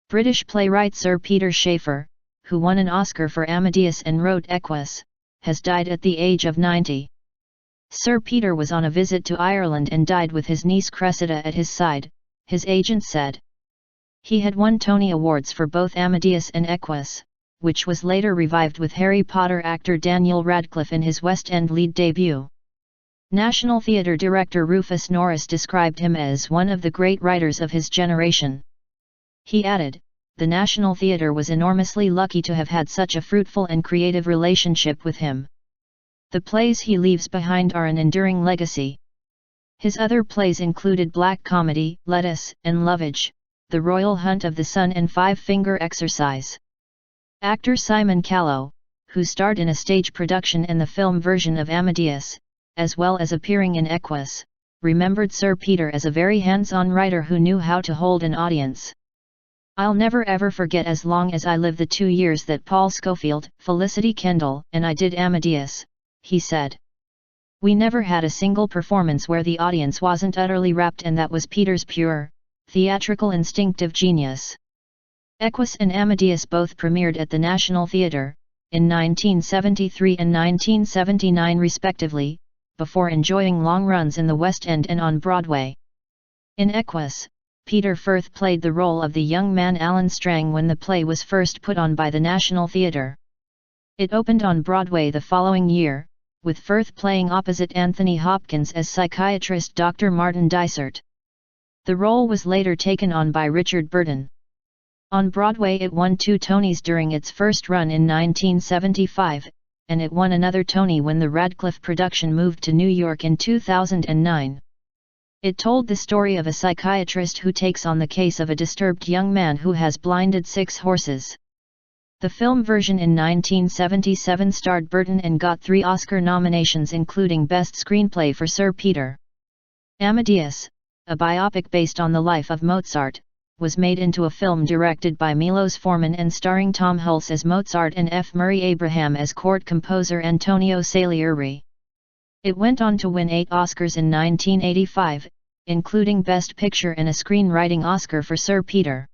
British playwright Sir Peter Shaffer, who won an Oscar for Amadeus and wrote Equus, has died at the age of 90. Sir Peter was on a visit to Ireland and died with his niece Cressida at his side, his agent said. He had won Tony Awards for both Amadeus and Equus, which was later revived with Harry Potter actor Daniel Radcliffe in his West End lead debut. National Theatre director Rufus Norris described him as one of the great writers of his generation. He added, "The National Theatre was enormously lucky to have had such a fruitful and creative relationship with him. The plays he leaves behind are an enduring legacy." His other plays included black comedy Lettice and Lovage, The Royal Hunt of the Sun and Five-Finger Exercise. Actor Simon Callow, who starred in a stage production and the film version of Amadeus, as well as appearing in Equus, remembered Sir Peter as a very hands-on writer who knew how to hold an audience. "I'll never ever forget as long as I live the 2 years that Paul Scofield, Felicity Kendall, and I did Amadeus," he said. "We never had a single performance where the audience wasn't utterly rapt, and that was Peter's pure, theatrical instinctive genius." Equus and Amadeus both premiered at the National Theatre, in 1973 and 1979 respectively, before enjoying long runs in the West End and on Broadway. In Equus, Peter Firth played the role of the young man Alan Strang when the play was first put on by the National Theatre. It opened on Broadway the following year, with Firth playing opposite Anthony Hopkins as psychiatrist Dr. Martin Dysart. The role was later taken on by Richard Burton. On Broadway it won 2 Tonys during its first run in 1975, and it won another Tony when the Radcliffe production moved to New York in 2009. It told the story of a psychiatrist who takes on the case of a disturbed young man who has blinded 6 horses. The film version in 1977 starred Burton and got 3 Oscar nominations, including Best Screenplay for Sir Peter. Amadeus, a biopic based on the life of Mozart, was made into a film directed by Milos Forman and starring Tom Hulce as Mozart and F. Murray Abraham as court composer Antonio Salieri. It went on to win 8 Oscars in 1985, including Best Picture and a Screenwriting Oscar for Sir Peter.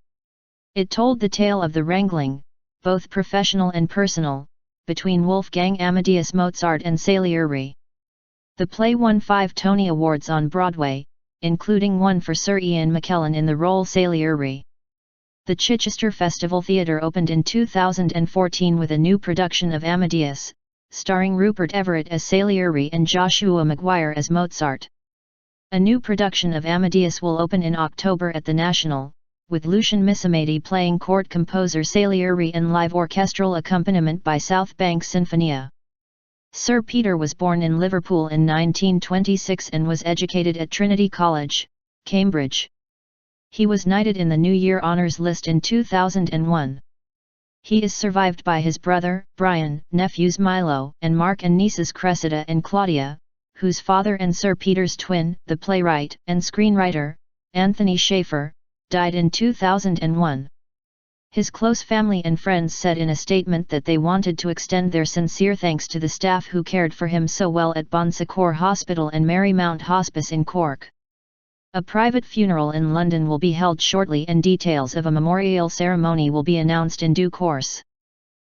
It told the tale of the wrangling, both professional and personal, between Wolfgang Amadeus Mozart and Salieri. The play won 5 Tony Awards on Broadway, including one for Sir Ian McKellen in the role Salieri. The Chichester Festival Theatre opened in 2014 with a new production of Amadeus, starring Rupert Everett as Salieri and Joshua Maguire as Mozart. A new production of Amadeus will open in October at the National, with Lucian Missamedi playing court composer Salieri and live orchestral accompaniment by South Bank Sinfonia. Sir Peter was born in Liverpool in 1926 and was educated at Trinity College, Cambridge. He was knighted in the New Year Honours List in 2001. He is survived by his brother, Brian, nephews Milo and Mark, and nieces Cressida and Claudia, whose father and Sir Peter's twin, the playwright and screenwriter, Anthony Shaffer, died in 2001. His close family and friends said in a statement that they wanted to extend their sincere thanks to the staff who cared for him so well at Bon Secours Hospital and Marymount Hospice in Cork. A private funeral in London will be held shortly, and details of a memorial ceremony will be announced in due course.